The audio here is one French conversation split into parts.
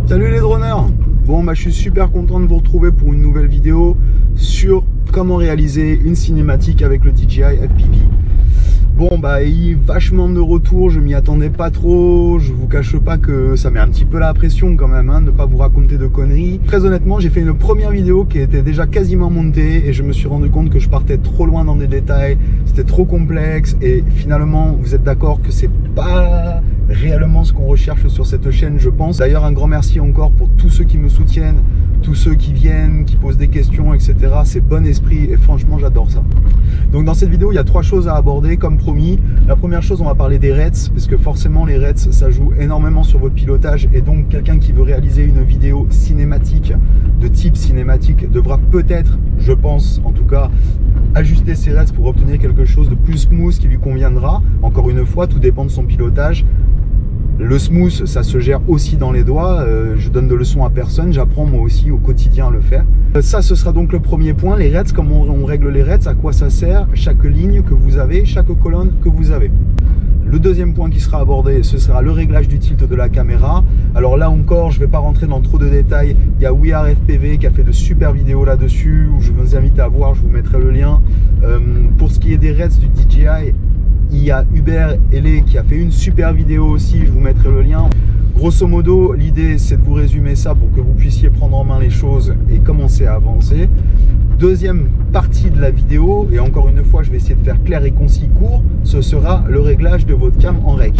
Salut les droneurs. Bon je suis super content de vous retrouver pour une nouvelle vidéo sur comment réaliser une cinématique avec le DJI FPV. Bon il est vachement de retour, je m'y attendais pas trop, je vous cache pas que ça met un petit peu la pression quand même, de ne pas vous raconter de conneries. Très honnêtement, j'ai fait une première vidéo qui était déjà quasiment montée et je me suis rendu compte que je partais trop loin dans des détails, c'était trop complexe et finalement vous êtes d'accord que c'est pas réellement ce qu'on recherche sur cette chaîne, je pense. D'ailleurs un grand merci encore pour tous ceux qui me soutiennent, tous ceux qui viennent, qui posent des questions, etc. C'est bon esprit et franchement j'adore ça. Donc dans cette vidéo il y a 3 choses à aborder comme promis. La première chose, on va parler des RETs parce que forcément les RETs ça joue énormément sur votre pilotage et donc quelqu'un qui veut réaliser une vidéo cinématique de type cinématique devra peut-être, je pense en tout cas, ajuster ses RETs pour obtenir quelque chose de plus smooth qui lui conviendra. Encore une fois, tout dépend de son pilotage. Le smooth, ça se gère aussi dans les doigts. Je donne de leçons à personne. J'apprends moi aussi au quotidien à le faire. Ça, ce sera donc le premier point. Les RETs, comment on règle les RETs, à quoi ça sert, chaque ligne que vous avez, chaque colonne que vous avez. Le deuxième point qui sera abordé, ce sera le réglage du tilt de la caméra. Alors là encore, je ne vais pas rentrer dans trop de détails. Il y a WeAreFPV qui a fait de super vidéos là-dessus, où je vous invite à voir, je vous mettrai le lien. Pour ce qui est des RETs du DJI, il y a Hubert Hellé qui a fait une super vidéo aussi, je vous mettrai le lien. Grosso modo, l'idée c'est de vous résumer ça pour que vous puissiez prendre en main les choses et commencer à avancer. Deuxième partie de la vidéo, et encore une fois je vais essayer de faire clair et concis court, ce sera le réglage de votre cam en rec.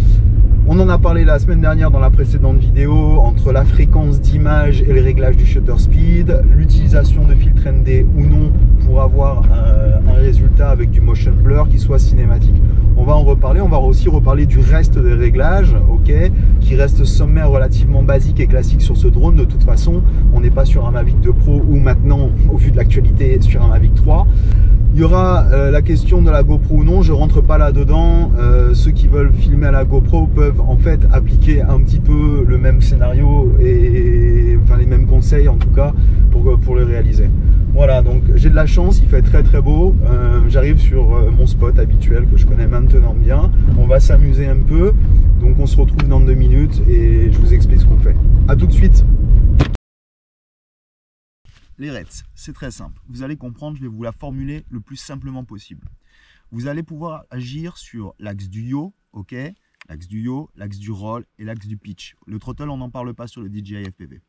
On en a parlé la semaine dernière dans la précédente vidéo, entre la fréquence d'image et le réglage du shutter speed, l'utilisation de filtre ND ou non pour avoir un résultat avec du motion blur qui soit cinématique. On va en reparler, on va aussi reparler du reste des réglages, ok, qui reste sommaire, relativement basique et classique sur ce drone. De toute façon, on n'est pas sur un Mavic 2 Pro ou maintenant, au vu de l'actualité, sur un Mavic 3. Il y aura la question de la GoPro ou non, je rentre pas là-dedans. Ceux qui veulent filmer à la GoPro peuvent en fait appliquer un petit peu le même scénario et enfin les mêmes conseils en tout cas pour le réaliser. Voilà, donc j'ai de la chance, il fait très très beau. J'arrive sur mon spot habituel que je connais maintenant bien. On va s'amuser un peu, donc on se retrouve dans 2 minutes et je vous explique ce qu'on fait. A tout de suite. Les RETs, c'est très simple. Vous allez comprendre, je vais vous la formuler le plus simplement possible. Vous allez pouvoir agir sur l'axe du yaw, ok, l'axe du yaw, l'axe du roll et l'axe du pitch. Le throttle, on n'en parle pas sur le DJI FPV.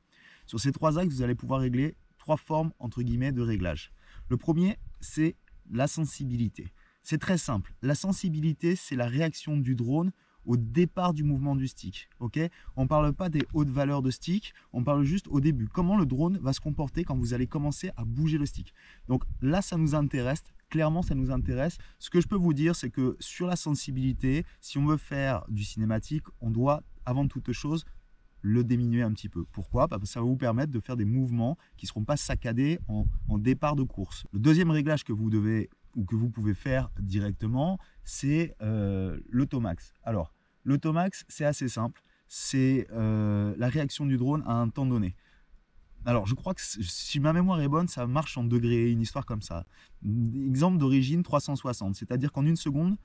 Sur ces 3 axes, vous allez pouvoir régler 3 formes entre guillemets de réglage. Le premier, c'est la sensibilité. C'est très simple. La sensibilité, c'est la réaction du drone au départ du mouvement du stick. Okay, on ne parle pas des hautes valeurs de stick, on parle juste au début. Comment le drone va se comporter quand vous allez commencer à bouger le stick. Donc là, ça nous intéresse. Clairement, ça nous intéresse. Ce que je peux vous dire, c'est que sur la sensibilité, si on veut faire du cinématique, on doit, avant toute chose, le diminuer un petit peu. Pourquoi? Parce que ça va vous permettre de faire des mouvements qui ne seront pas saccadés en départ de course. Le deuxième réglage que vous devez ou que vous pouvez faire directement, c'est l'automax. Alors, l'automax, c'est assez simple. C'est la réaction du drone à un temps donné. Alors, je crois que si ma mémoire est bonne, ça marche en degrés, une histoire comme ça. Exemple d'origine 360, c'est-à-dire qu'en une seconde,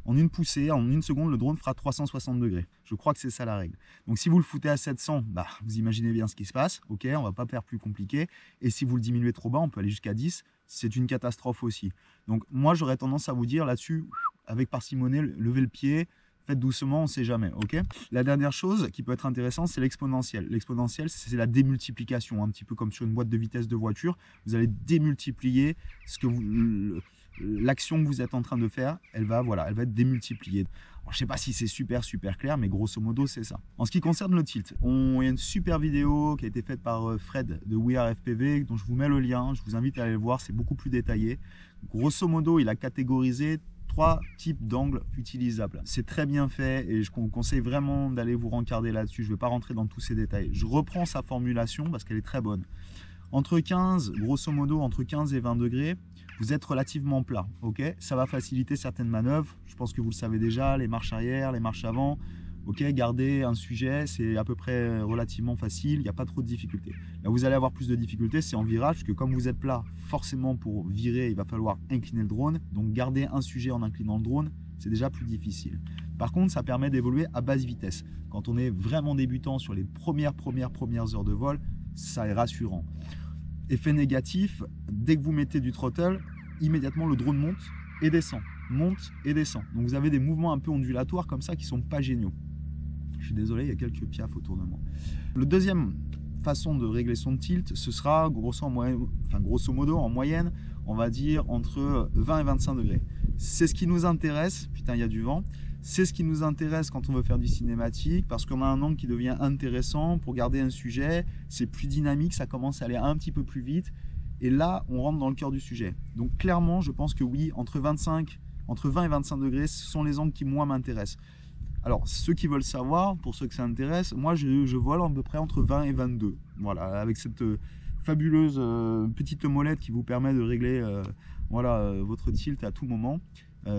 en une poussée, en une seconde, le drone fera 360 degrés. Je crois que c'est ça la règle. Donc si vous le foutez à 700, vous imaginez bien ce qui se passe. Ok, on ne va pas faire plus compliqué. Et si vous le diminuez trop bas, on peut aller jusqu'à 10. C'est une catastrophe aussi. Donc moi, j'aurais tendance à vous dire là-dessus, avec parcimonie, levez le pied, faites doucement, on ne sait jamais. Ok. La dernière chose qui peut être intéressante, c'est l'exponentielle. L'exponentielle, c'est la démultiplication, un petit peu comme sur une boîte de vitesse de voiture. Vous allez démultiplier ce que l'action que vous êtes en train de faire, elle va être démultipliée. Alors, je ne sais pas si c'est super clair, mais grosso modo, c'est ça. En ce qui concerne le tilt, il y a une super vidéo qui a été faite par Fred de WeAreFPV, dont je vous mets le lien, je vous invite à aller le voir, c'est beaucoup plus détaillé. Grosso modo, il a catégorisé 3 types d'angles utilisables. C'est très bien fait et je vous conseille vraiment d'aller vous rencarder là-dessus. Je ne vais pas rentrer dans tous ces détails. Je reprends sa formulation parce qu'elle est très bonne. Grosso modo, entre 15 et 20 degrés, vous êtes relativement plat. Ok, ça va faciliter certaines manœuvres. Je pense que vous le savez déjà, les marches arrière, les marches avant. Ok, garder un sujet, c'est à peu près relativement facile, il n'y a pas trop de difficultés. Là, vous allez avoir plus de difficultés, c'est en virage, parce que comme vous êtes plat, forcément pour virer, il va falloir incliner le drone. Donc, garder un sujet en inclinant le drone, c'est déjà plus difficile. Par contre, ça permet d'évoluer à basse vitesse. Quand on est vraiment débutant sur les premières heures de vol, ça est rassurant. Effet négatif, dès que vous mettez du throttle, immédiatement le drone monte et descend. Monte et descend. Donc vous avez des mouvements un peu ondulatoires comme ça qui sont pas géniaux. Je suis désolé, il y a quelques piafs autour de moi. Le deuxième façon de régler son tilt, ce sera grosso modo en moyenne, on va dire entre 20 et 25 degrés. C'est ce qui nous intéresse, putain il y a du vent, c'est ce qui nous intéresse quand on veut faire du cinématique, parce qu'on a un angle qui devient intéressant pour garder un sujet, c'est plus dynamique, ça commence à aller un petit peu plus vite, et là on rentre dans le cœur du sujet. Donc clairement je pense que oui, entre 20 et 25 degrés, ce sont les angles qui moi m'intéressent. Alors, ceux qui veulent savoir, pour ceux que ça intéresse, moi je vole à peu près entre 20 et 22. Voilà, avec cette fabuleuse petite molette qui vous permet de régler votre tilt à tout moment.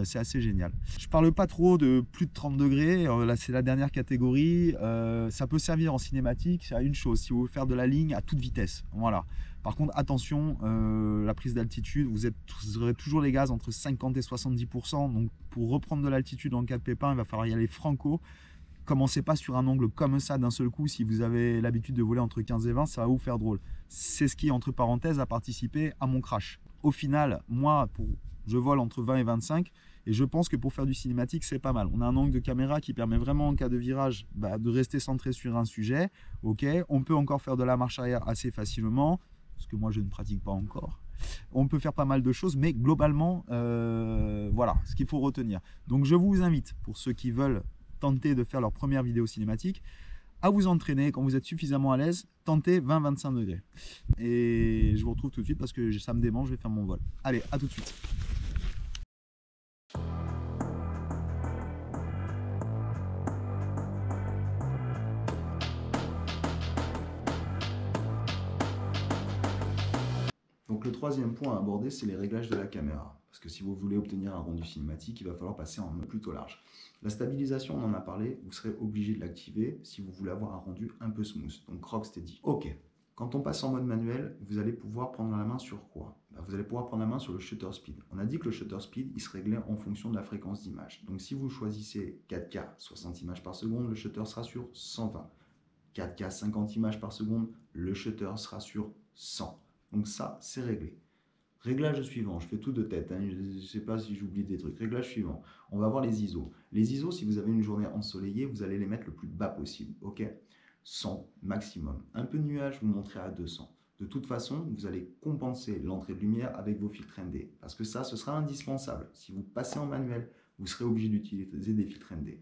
C'est assez génial. Je parle pas trop de plus de 30 degrés, là c'est la dernière catégorie. Ça peut servir en cinématique, c'est une chose, si vous voulez faire de la ligne à toute vitesse. Voilà. Par contre, attention, la prise d'altitude, vous aurez toujours les gaz entre 50 et 70%. Donc pour reprendre de l'altitude en cas de pépin, il va falloir y aller franco. Commencez pas sur un angle comme ça d'un seul coup. Si vous avez l'habitude de voler entre 15 et 20, ça va vous faire drôle. C'est ce qui, entre parenthèses, a participé à mon crash. Au final, moi, je vole entre 20 et 25 et je pense que pour faire du cinématique, c'est pas mal. On a un angle de caméra qui permet vraiment en cas de virage de rester centré sur un sujet. Ok, on peut encore faire de la marche arrière assez facilement, ce que moi je ne pratique pas encore. On peut faire pas mal de choses, mais globalement, voilà ce qu'il faut retenir. Donc je vous invite, pour ceux qui veulent tenter de faire leur première vidéo cinématique, à vous entraîner. Quand vous êtes suffisamment à l'aise, tentez 20-25 degrés. Et je vous retrouve tout de suite parce que ça me démange, je vais faire mon vol. Allez, à tout de suite. Donc le troisième point à aborder, c'est les réglages de la caméra. Parce que si vous voulez obtenir un rendu cinématique, il va falloir passer en mode plutôt large. La stabilisation, on en a parlé, vous serez obligé de l'activer si vous voulez avoir un rendu un peu smooth. Donc rocksteady. Ok, quand on passe en mode manuel, vous allez pouvoir prendre la main sur quoi? Vous allez pouvoir prendre la main sur le shutter speed. On a dit que le shutter speed, il se réglait en fonction de la fréquence d'image. Donc si vous choisissez 4K 60 images par seconde, le shutter sera sur 120. 4K 50 images par seconde, le shutter sera sur 100. Donc ça, c'est réglé. Réglage suivant, je fais tout de tête, hein, je ne sais pas si j'oublie des trucs. Réglage suivant, on va voir les ISO. Les ISO, si vous avez une journée ensoleillée, vous allez les mettre le plus bas possible, ok? 100 maximum. Un peu de nuage, vous montrez à 200. De toute façon, vous allez compenser l'entrée de lumière avec vos filtres ND. Parce que ça, ce sera indispensable. Si vous passez en manuel, vous serez obligé d'utiliser des filtres ND.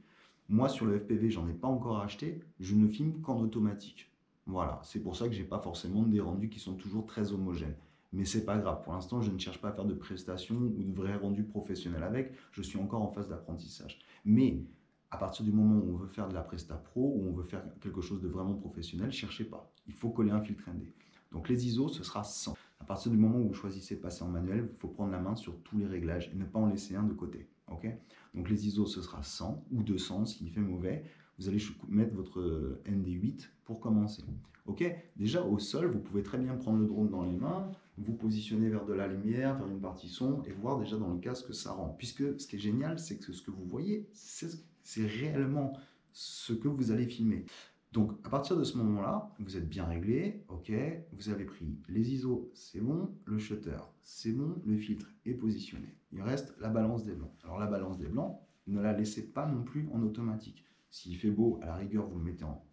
Moi, sur le FPV, j'en ai pas encore acheté. Je ne filme qu'en automatique. Voilà, c'est pour ça que je n'ai pas forcément des rendus qui sont toujours très homogènes. Mais c'est pas grave, pour l'instant je ne cherche pas à faire de prestations ou de vrais rendus professionnels avec, je suis encore en phase d'apprentissage. Mais à partir du moment où on veut faire de la presta pro, ou on veut faire quelque chose de vraiment professionnel, cherchez pas, il faut coller un filtre ND. Donc les ISO, ce sera 100. À partir du moment où vous choisissez de passer en manuel, il faut prendre la main sur tous les réglages et ne pas en laisser un de côté. Okay, donc les ISO, ce sera 100 ou 200 s'il fait mauvais. Vous allez mettre votre ND8 pour commencer. Ok, déjà au sol, vous pouvez très bien prendre le drone dans les mains, vous positionner vers de la lumière, vers une partie son et voir déjà dans le cas ce que ça rend. Puisque ce qui est génial, c'est que ce que vous voyez, c'est réellement ce que vous allez filmer. Donc à partir de ce moment-là, vous êtes bien réglé, ok, vous avez pris les ISO, c'est bon, le shutter, c'est bon, le filtre est positionné. Il reste la balance des blancs. Alors la balance des blancs, ne la laissez pas non plus en automatique. S'il fait beau, à la rigueur, vous le mettez en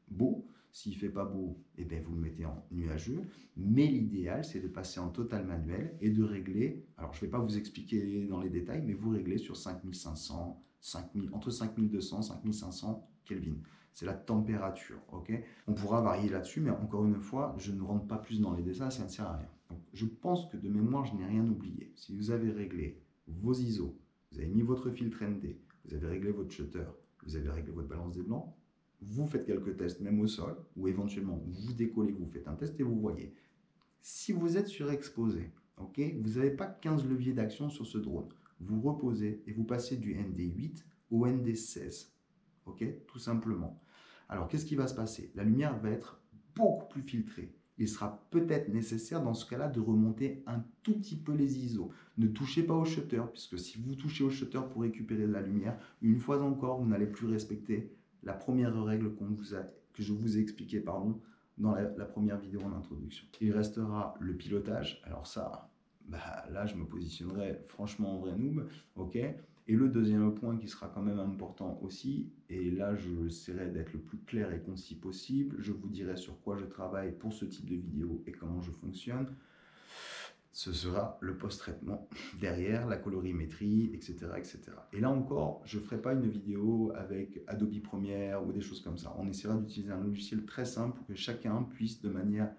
beau. S'il ne fait pas beau, eh bien, vous le mettez en nuageux. Mais l'idéal, c'est de passer en total manuel et de régler. Alors, je ne vais pas vous expliquer dans les détails, mais vous réglez sur 5500, 5000, entre 5200 et 5500 Kelvin. C'est la température, ok? On pourra varier là-dessus, mais encore une fois, je ne rentre pas plus dans les détails, ça ne sert à rien. Donc, je pense que de mémoire, je n'ai rien oublié. Si vous avez réglé vos ISO, vous avez mis votre filtre ND, vous avez réglé votre shutter, vous avez réglé votre balance des blancs, vous faites quelques tests, même au sol, ou éventuellement vous décollez, vous faites un test et vous voyez. Si vous êtes surexposé, ok, vous n'avez pas 15 leviers d'action sur ce drone, vous reposez et vous passez du ND8 au ND16, ok, tout simplement. Alors, qu'est-ce qui va se passer? La lumière va être beaucoup plus filtrée, il sera peut-être nécessaire dans ce cas-là de remonter un tout petit peu les ISO. Ne touchez pas au shutter, puisque si vous touchez au shutter pour récupérer de la lumière, une fois encore, vous n'allez plus respecter la première règle que je vous ai expliquée dans la première vidéo en introduction. Il restera le pilotage. Alors ça, là, je me positionnerai franchement en vrai noob, ok. Et le deuxième point qui sera quand même important aussi, et là je essaierai d'être le plus clair et concis possible, je vous dirai sur quoi je travaille pour ce type de vidéo et comment je fonctionne, ce sera le post-traitement derrière, la colorimétrie, etc., etc. Et là encore, je ne ferai pas une vidéo avec Adobe Premiere ou des choses comme ça. On essaiera d'utiliser un logiciel très simple pour que chacun puisse de manière,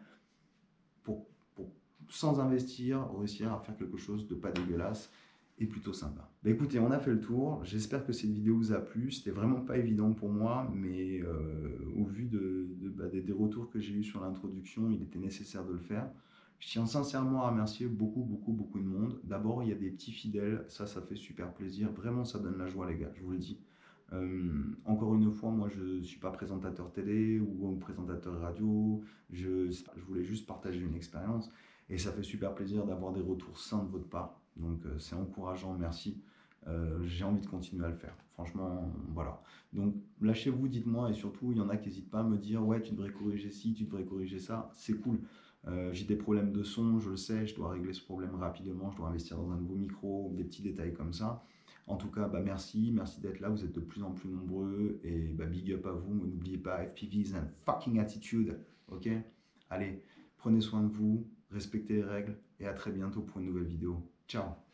sans investir, réussir à faire quelque chose de pas dégueulasse et plutôt sympa. Bah écoutez, on a fait le tour. J'espère que cette vidéo vous a plu. C'était vraiment pas évident pour moi, mais au vu des retours que j'ai eu sur l'introduction, il était nécessaire de le faire. Je tiens sincèrement à remercier beaucoup de monde. D'abord, il y a des petits fidèles, ça fait super plaisir. Vraiment, ça donne la joie, les gars, je vous le dis. Encore une fois, moi, je ne suis pas présentateur télé ou présentateur radio. Je voulais juste partager une expérience. Et ça fait super plaisir d'avoir des retours sains de votre part. Donc c'est encourageant, merci. J'ai envie de continuer à le faire. Franchement, voilà. Donc lâchez-vous, dites-moi, et surtout, il y en a qui n'hésitent pas à me dire, ouais, tu devrais corriger ci, tu devrais corriger ça. C'est cool. J'ai des problèmes de son, je le sais, je dois régler ce problème rapidement, je dois investir dans un nouveau micro, des petits détails comme ça. En tout cas, merci d'être là, vous êtes de plus en plus nombreux, et big up à vous, n'oubliez pas, FPV is a fucking attitude, ok? Allez, prenez soin de vous, respectez les règles, et à très bientôt pour une nouvelle vidéo. Ciao!